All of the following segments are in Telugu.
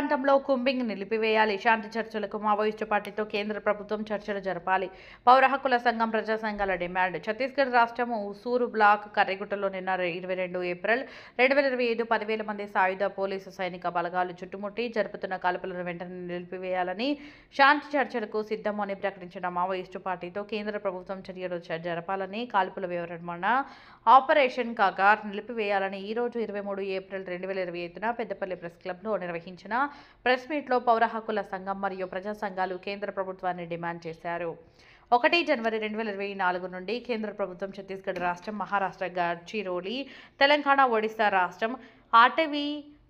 ప్రాంతంలో కుంబింగ్ నిలిపివేయాలి. శాంతి చర్చలకు మావోయిస్టు పార్టీతో కేంద్ర ప్రభుత్వం చర్చలు జరపాలి. పౌర హక్కుల సంఘం, ప్రజా సంఘాల డిమాండ్. ఛత్తీస్గఢ్ రాష్ట్రం ఉసూరు బ్లాక్ కర్రెగుట్టలో నిన్న 22 ఏప్రిల్ 2025 10,000 మంది సాయుధ పోలీసు సైనిక బలగాలు చుట్టుముట్టి జరుపుతున్న కాల్పులను వెంటనే నిలిపివేయాలని, శాంతి చర్చలకు సిద్ధమని ప్రకటించిన మావోయిస్టు పార్టీతో కేంద్ర ప్రభుత్వం చర్యలు జరపాలని, కాల్పుల వివరణ ఆపరేషన్ కగార్ నిలిపివేయాలని ఈరోజు 23 ఏప్రిల్ 2025న పెద్దపల్లి ప్రెస్ క్లబ్లో నిర్వహించిన ప్రెస్ మీట్లో పౌర హక్కుల సంఘం మరియు ప్రజా సంఘాలు కేంద్ర ప్రభుత్వాన్ని డిమాండ్ చేశారు. 1 జనవరి 2024 నుండి కేంద్ర ప్రభుత్వం ఛత్తీస్గఢ్ రాష్ట్రం, మహారాష్ట్ర, గడ్చిరోలి, తెలంగాణ, ఒడిశా రాష్ట్రం అటవీ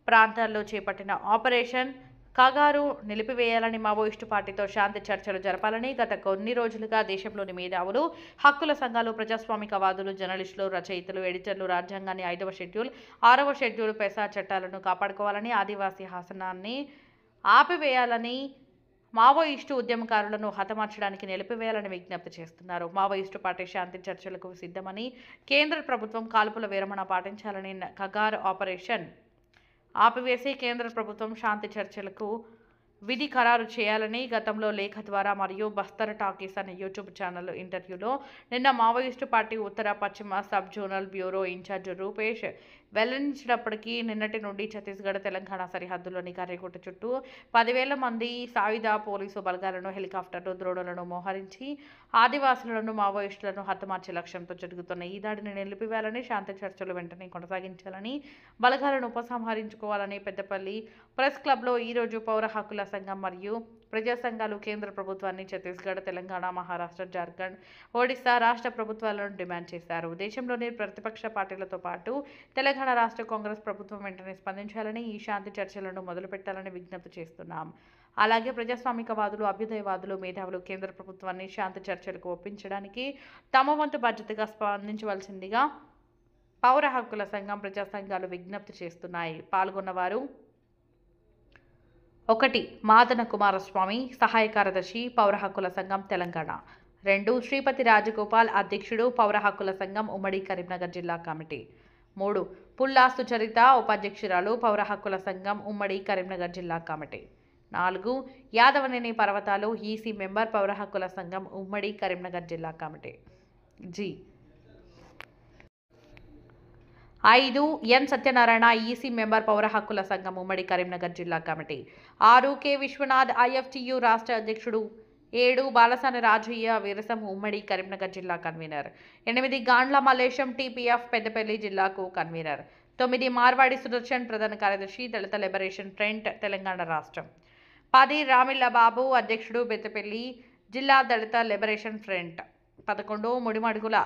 ప్రాంతాల్లో చేపట్టిన ఆపరేషన్ కగారు నిలిపివేయాలని, మావోయిస్టు పార్టీతో శాంతి చర్చలు జరపాలని గత కొన్ని రోజులుగా దేశంలోని మేధావులు, హక్కుల సంఘాలు, ప్రజాస్వామికవాదులు, జర్నలిస్టులు, రచయితలు, ఎడిటర్లు రాజ్యాంగాన్ని 5వ షెడ్యూల్, 6వ షెడ్యూల్ పెసా చట్టాలను కాపాడుకోవాలని, ఆదివాసీ శాసనాన్ని ఆపివేయాలని, మావోయిస్టు ఉద్యమకారులను హతమార్చడానికి నిలిపివేయాలని విజ్ఞప్తి చేస్తున్నారు. మావోయిస్టు పార్టీ శాంతి చర్చలకు సిద్ధమని, కేంద్ర ప్రభుత్వం కాల్పుల విరమణ పాటించాలని, కగార్ ఆపరేషన్ ఆపివేసి కేంద్ర ప్రభుత్వం శాంతి చర్చలకు విధి ఖరారు చేయాలని గతంలో లేఖ ద్వారా మరియు బస్తర్ టాకీస్ అనే యూట్యూబ్ ఛానల్ ఇంటర్వ్యూలో నిన్న మావోయిస్టు పార్టీ ఉత్తర పశ్చిమ sub zonal bureau incharge Rupesh వెల్లడించినప్పటికీ నిన్నటి నుండి ఛత్తీస్గఢ్, తెలంగాణ సరిహద్దులోని కర్రెగుట్ట చుట్టూ 10,000 మంది సాయుధ పోలీసు బలగాలను, హెలికాప్టర్లు, ద్రోణులను మోహరించి ఆదివాసులను, మావోయిస్టులను హతమార్చే లక్ష్యంతో జరుగుతున్న ఈ దాడిని నిలిపివేయాలని, శాంతి చర్చలు వెంటనే కొనసాగించాలని, బలగాలను ఉపసంహరించుకోవాలని పెద్దపల్లి ప్రెస్ క్లబ్లో ఈరోజు పౌర హక్కుల సంఘం మరియు ప్రజా సంఘాలు కేంద్ర ప్రభుత్వాన్ని, ఛత్తీస్గఢ్, తెలంగాణ, మహారాష్ట్ర, జార్ఖండ్, ఒడిశా రాష్ట్ర ప్రభుత్వాలను డిమాండ్ చేశారు. దేశంలోని ప్రతిపక్ష పార్టీలతో పాటు తెలంగాణ రాష్ట్ర కాంగ్రెస్ ప్రభుత్వం వెంటనే స్పందించాలని, ఈ శాంతి చర్చలను మొదలుపెట్టాలని విజ్ఞప్తి చేస్తున్నాం. అలాగే ప్రజాస్వామికవాదులు, అభ్యుదయవాదులు, మేధావులు కేంద్ర ప్రభుత్వాన్ని శాంతి చర్చలకు ఒప్పించడానికి తమ వంతు బాధ్యతగా స్పందించవలసిందిగా పౌర హక్కుల సంఘం, ప్రజా సంఘాలు విజ్ఞప్తి చేస్తున్నాయి. పాల్గొన్నవారు 1 మాదన కుమారస్వామి, సహాయ కార్యదర్శి, పౌర హక్కుల సంఘం తెలంగాణ. 2 శ్రీపతి రాజగోపాల్, అధ్యక్షుడు, పౌర హక్కుల సంఘం ఉమ్మడి కరీంనగర్ జిల్లా కమిటీ. 3 పుల్లా సుచరిత, ఉపాధ్యక్షురాలు, పౌర హక్కుల సంఘం ఉమ్మడి కరీంనగర్ జిల్లా కమిటీ. 4 యాదవనేని పర్వతాలు, ఈసీ మెంబర్, పౌర హక్కుల సంఘం ఉమ్మడి కరీంనగర్ జిల్లా కమిటీ. 5 ఎన్ సత్యనారాయణ, ఈసీ మెంబర్, పౌర హక్కుల సంఘం ఉమ్మడి కరీంనగర్ జిల్లా కమిటీ. 6 కె విశ్వనాథ్, ఐఎఫ్టియు రాష్ట్ర అధ్యక్షుడు. 7 బాలసాని రాజయ్య, వీరసం ఉమ్మడి కరీంనగర్ జిల్లా కన్వీనర్. 8 గాండ్ల మల్లేశం, టీపీఎఫ్ పెద్దపల్లి జిల్లాకు కన్వీనర్. 9 మార్వాడి సుదర్శన్, ప్రధాన కార్యదర్శి, దళిత లిబరేషన్ ఫ్రంట్ తెలంగాణ రాష్ట్రం. 10 రామిళ్ళ బాబు, అధ్యక్షుడు, పెద్దపల్లి జిల్లా Dalit liberation front. 11 Mudimadugula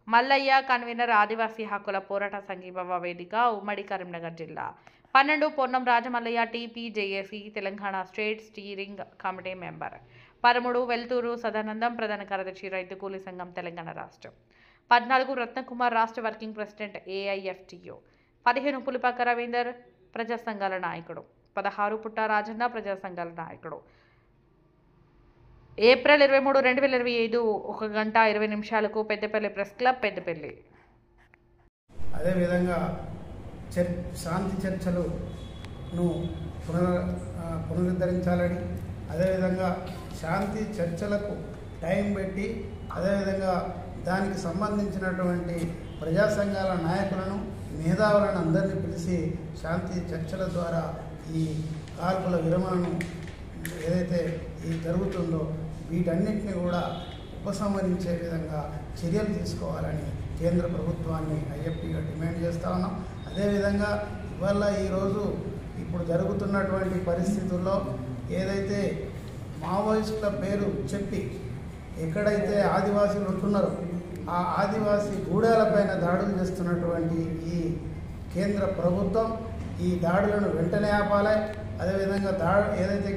Mallaiah, convener, Adivasi Hakkula Porata Sanghibhava Vedika ఉమ్మడి కరీంనగర్ జిల్లా. 12 Ponnam Rajamallaiah, TPJAC Telangana state steering committee member. 13 Velthuru Sadanandam, ప్రధాన కార్యదర్శి, రైతు కూలీ సంఘం తెలంగాణ రాష్ట్రం. 14 రత్నకుమార్, రాష్ట్ర working president, AIFTU. 15 Pulipaka Ravinder, ప్రజా సంఘాల నాయకుడు. 16 పుట్ట రాజన్న, ప్రజా సంఘాల నాయకుడు. April 23, 2025 1:20 Peddapalli press club, Peddapalli. అదేవిధంగా శాంతి చర్చలను పునరుద్ధరించాలని, అదేవిధంగా శాంతి చర్చలకు టైం పెట్టి, అదేవిధంగా దానికి సంబంధించినటువంటి ప్రజా సంఘాల నాయకులను, మేధావులను అందరినీ పిలిచి శాంతి చర్చల ద్వారా ఈ కాల్పుల విరమణను ఏదైతే ఈ జరుగుతుందో వీటన్నిటిని కూడా ఉపసంహరించే విధంగా చర్యలు తీసుకోవాలని కేంద్ర ప్రభుత్వాన్ని ఐఎఫ్టీగా డిమాండ్ చేస్తూ ఉన్నాం. అదేవిధంగా ఇవాళ ఈరోజు ఇప్పుడు జరుగుతున్నటువంటి పరిస్థితుల్లో ఏదైతే మావోయిస్టుల పేరు చెప్పి ఎక్కడైతే ఆదివాసీలు ఉంటున్నారో ఆ ఆదివాసీ గూడాలపైన దాడులు చేస్తున్నటువంటి ఈ కేంద్ర ప్రభుత్వం ఈ దాడులను వెంటనే ఆపాలి. అదేవిధంగా ఏదైతే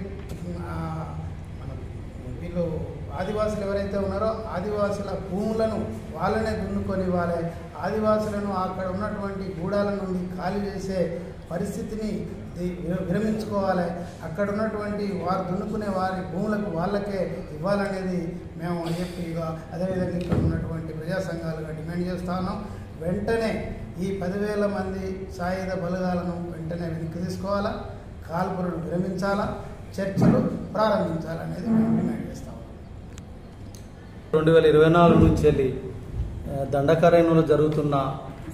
వీళ్ళు ఆదివాసులు ఎవరైతే ఉన్నారో ఆదివాసుల భూములను వాళ్ళనే దున్నుకొని ఇవ్వాలి. ఆదివాసులను అక్కడ ఉన్నటువంటి గూడాల నుండి ఖాళీ చేసే పరిస్థితిని విరమించుకోవాలి. అక్కడ ఉన్నటువంటి వారు దున్నుకునే వారి భూములకు వాళ్ళకే ఇవ్వాలనేది మేము ఐఎఫ్టీగా, అదేవిధంగా ఇక్కడ ఉన్నటువంటి ప్రజా సంఘాలుగా డిమాండ్ చేస్తా ఉన్నాం. వెంటనే ఈ 10,000 మంది సాయుధ బలగాలను వెంటనే వెనక్కి తీసుకోవాలా. కాల్పులను విరమించాలా, చర్చలు ప్రారంభించాలనేది మేము డిమాండ్ చేస్తాము. 2024 నుంచి వెళ్ళి దండకారణ్యంలో జరుగుతున్న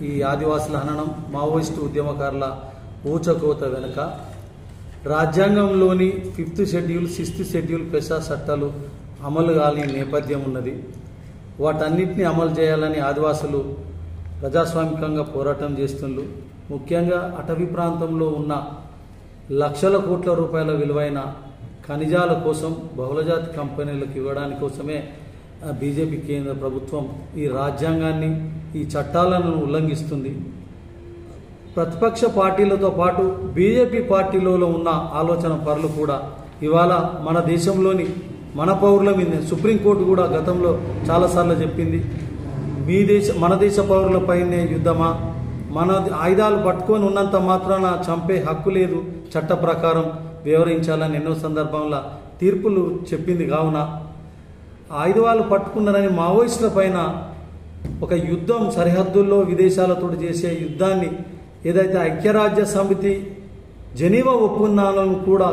ఈ ఆదివాసుల హననం, మావోయిస్టు ఉద్యమకారుల ఊచకోత వెనుక రాజ్యాంగంలోని 5th షెడ్యూల్ 6th షెడ్యూల్ పెసా చట్టాలు అమలు కాని నేపథ్యం ఉన్నది. వాటన్నిటిని అమలు చేయాలని ఆదివాసులు ప్రజాస్వామికంగా పోరాటం చేస్తున్నారు. ముఖ్యంగా అటవీ ప్రాంతంలో ఉన్న లక్షల కోట్ల రూపాయల విలువైన ఖనిజాల కోసం బహుళజాతి కంపెనీలకు ఇవ్వడానికి కోసమే బీజేపీ కేంద్ర ప్రభుత్వం ఈ రాజ్యాంగాన్ని, ఈ చట్టాలను ఉల్లంఘిస్తుంది. ప్రతిపక్ష పార్టీలతో పాటు బీజేపీ పార్టీలో ఉన్న ఆలోచన పరులు కూడా ఇవాళ మన దేశంలోని మన పౌరుల మీద సుప్రీంకోర్టు కూడా గతంలో చాలాసార్లు చెప్పింది, మన దేశ పౌరులపైనే యుద్ధమా, మన ఆయుధాలు పట్టుకొని ఉన్నంత మాత్రాన చంపే హక్కు లేదు, చట్ట ప్రకారం వ్యవహరించాలని ఎన్నో సందర్భంలో తీర్పులు చెప్పింది. కావున ఆయుధాలు పట్టుకున్నారని మావోయిస్టుల పైన ఒక యుద్ధం, సరిహద్దుల్లో విదేశాలతో చేసే యుద్ధాన్ని ఏదైతే ఐక్యరాజ్య సమితి జెనీవా ఒప్పందాలను కూడా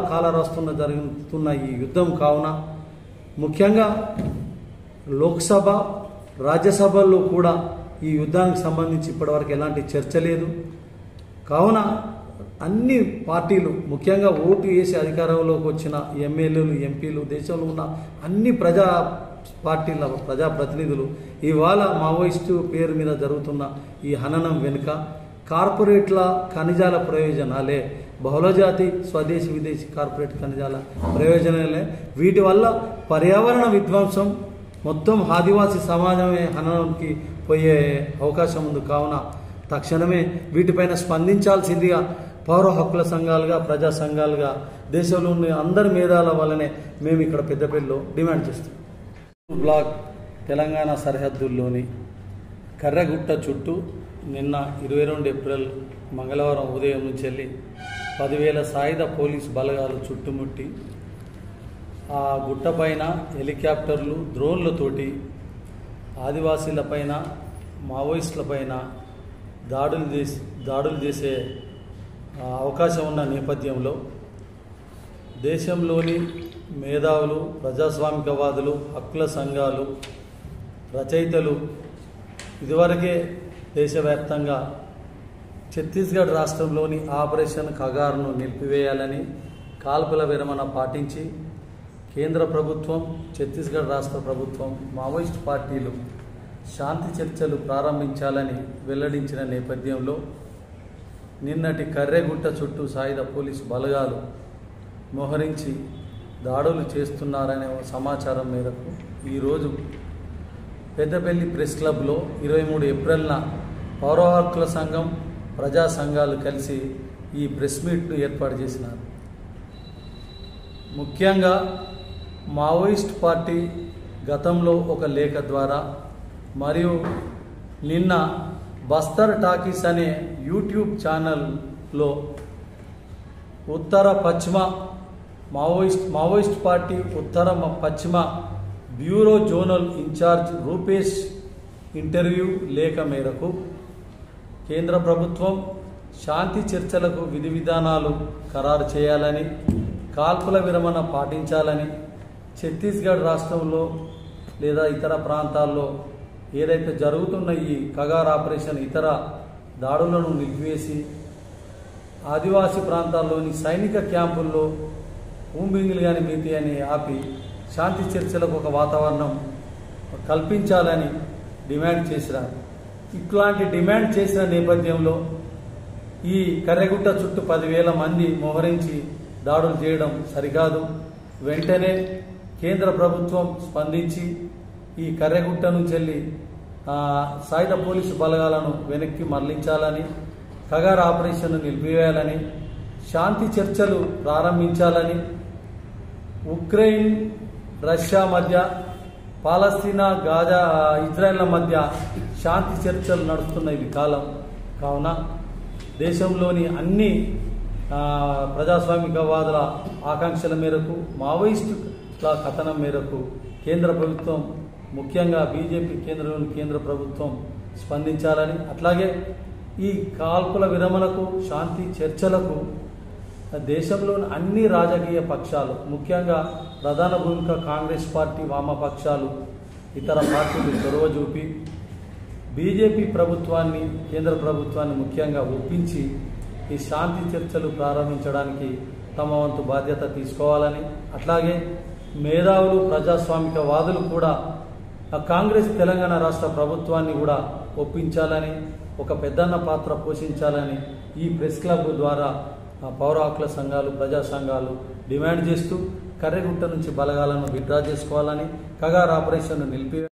జరుగుతున్న ఈ యుద్ధం కావున ముఖ్యంగా లోక్సభ, రాజ్యసభల్లో కూడా ఈ యుద్ధానికి సంబంధించి ఇప్పటివరకు ఎలాంటి చర్చ లేదు. కావున అన్ని పార్టీలు, ముఖ్యంగా ఓటు వేసి అధికారంలోకి వచ్చిన ఎమ్మెల్యేలు, ఎంపీలు, దేశంలో ఉన్న అన్ని పార్టీల ప్రజాప్రతినిధులు ఇవాళ మావోయిస్టు పేరు మీద జరుగుతున్న ఈ హననం వెనుక కార్పొరేట్ల ఖనిజాల ప్రయోజనాలే, బహుళజాతి స్వదేశీ విదేశీ కార్పొరేట్ ఖనిజాల ప్రయోజనాలే. వీటి వల్ల పర్యావరణ విధ్వంసం, మొత్తం ఆదివాసీ సమాజమే హననంకి పోయే అవకాశం ఉంది. కావున తక్షణమే వీటిపైన స్పందించాల్సిందిగా పౌర హక్కుల సంఘాలుగా, ప్రజా సంఘాలుగా, దేశంలో ఉన్న అందరి మేధాల వల్లనే మేము ఇక్కడ పెద్దపల్లిలో డిమాండ్ చేస్తాం. బ్లాక్ తెలంగాణ సరిహద్దుల్లోని కర్రగుట్ట చుట్టూ నిన్న 22 ఏప్రిల్ మంగళవారం ఉదయం నుంచి వెళ్ళి 10,000 సాయుధ పోలీసు బలగాలు చుట్టుముట్టి ఆ గుట్టపైన హెలికాప్టర్లు, డ్రోన్లతోటి ఆదివాసీలపైన, మావోయిస్టులపైన దాడులు చేసే అవకాశం ఉన్న నేపథ్యంలో దేశంలోని మేధావులు, ప్రజాస్వామికవాదులు, హక్కుల సంఘాలు, రచయితలు ఇదివరకే దేశవ్యాప్తంగా ఛత్తీస్గఢ్ రాష్ట్రంలోని ఆపరేషన్ కగార్ను నిలిపివేయాలని కాల్పుల విరమణ పాటించి కేంద్ర ప్రభుత్వం, ఛత్తీస్గఢ్ రాష్ట్ర ప్రభుత్వం, మావోయిస్టు పార్టీలు శాంతి చర్చలు ప్రారంభించాలని వెల్లడించిన నేపథ్యంలో నిన్నటి కర్రెగుట్ట చుట్టూ సాయుధ పోలీసు బలగాలు మోహరించి దాడులు చేస్తున్నారనే సమాచారం మేరకు ఈరోజు పెద్దపల్లి ప్రెస్ క్లబ్లో 23 ఏప్రిల్న పౌర హక్కుల సంఘం, ప్రజా సంఘాలు కలిసి ఈ ప్రెస్ మీట్ను ఏర్పాటు చేసినారు. ముఖ్యంగా మావోయిస్ట్ పార్టీ గతంలో ఒక లేఖ ద్వారా మరియు నిన్న బస్తర్ టాకీస్ అనే యూట్యూబ్ ఛానల్లో ఉత్తర పశ్చిమ మావోయిస్ట్ పార్టీ ఉత్తర పశ్చిమ bureau zonal incharge Rupesh interview లేఖ మేరకు కేంద్ర ప్రభుత్వం శాంతి చర్చలకు విధి విధానాలు ఖరారు చేయాలని, కాల్పుల విరమణ పాటించాలని, ఛత్తీస్గఢ్ రాష్ట్రంలో లేదా ఇతర ప్రాంతాల్లో ఏదైతే జరుగుతున్న ఈ కగార్ ఆపరేషన్, ఇతర దాడులను నిలిపివేసి ఆదివాసీ ప్రాంతాల్లోని సైనిక క్యాంపుల్లో భూమింగులు కానీ మిగతా అని ఆపి శాంతి చర్చలకు ఒక వాతావరణం కల్పించాలని డిమాండ్ చేసినారు. ఇట్లాంటి డిమాండ్ చేసిన నేపథ్యంలో ఈ కర్రెగుట్ట చుట్టూ 10,000 మంది మోహరించి దాడులు చేయడం సరికాదు. వెంటనే కేంద్ర ప్రభుత్వం స్పందించి ఈ కర్రెగుట్ట నుంచి వెళ్ళి సాయుధ పోలీసు బలగాలను వెనక్కి మరలించాలని, కగార్ ఆపరేషన్ నిలిపివేయాలని, శాంతి చర్చలు ప్రారంభించాలని, ఉక్రెయిన్, రష్యా మధ్య, పాలస్తీనా, గాజా, ఇజ్రాయెల్ల మధ్య శాంతి చర్చలు నడుస్తున్న ఇది కాలం. కావున దేశంలోని అన్ని ప్రజాస్వామికవాదుల ఆకాంక్షల మేరకు, మావోయిస్టుల కథనం మేరకు కేంద్ర ప్రభుత్వం, ముఖ్యంగా బీజేపీ కేంద్ర ప్రభుత్వం స్పందించాలని, అట్లాగే ఈ కాల్పుల విరమణకు, శాంతి చర్చలకు దేశంలోని అన్ని రాజకీయ పక్షాలు, ముఖ్యంగా ప్రధాన భూమిక కాంగ్రెస్ పార్టీ, వామపక్షాలు, ఇతర పార్టీలు చొరవ చూపి బీజేపీ ప్రభుత్వాన్ని, కేంద్ర ప్రభుత్వాన్ని ముఖ్యంగా ఒప్పించి ఈ శాంతి చర్చలు ప్రారంభించడానికి తమ వంతు బాధ్యత తీసుకోవాలని, అట్లాగే మేధావులు, ప్రజాస్వామికవాదులు కూడా కాంగ్రెస్ తెలంగాణ రాష్ట్ర ప్రభుత్వాన్ని కూడా ఒప్పించాలని, ఒక పెద్దన్న పాత్ర పోషించాలని ఈ ప్రెస్ క్లబ్ ద్వారా పౌర హక్కుల సంఘాలు, ప్రజా సంఘాలు డిమాండ్ చేస్తూ కర్రెగుట్ట నుంచి బలగాలను విత్డ్రా చేసుకోవాలని, కగార్ ఆపరేషన్ను నిలిపి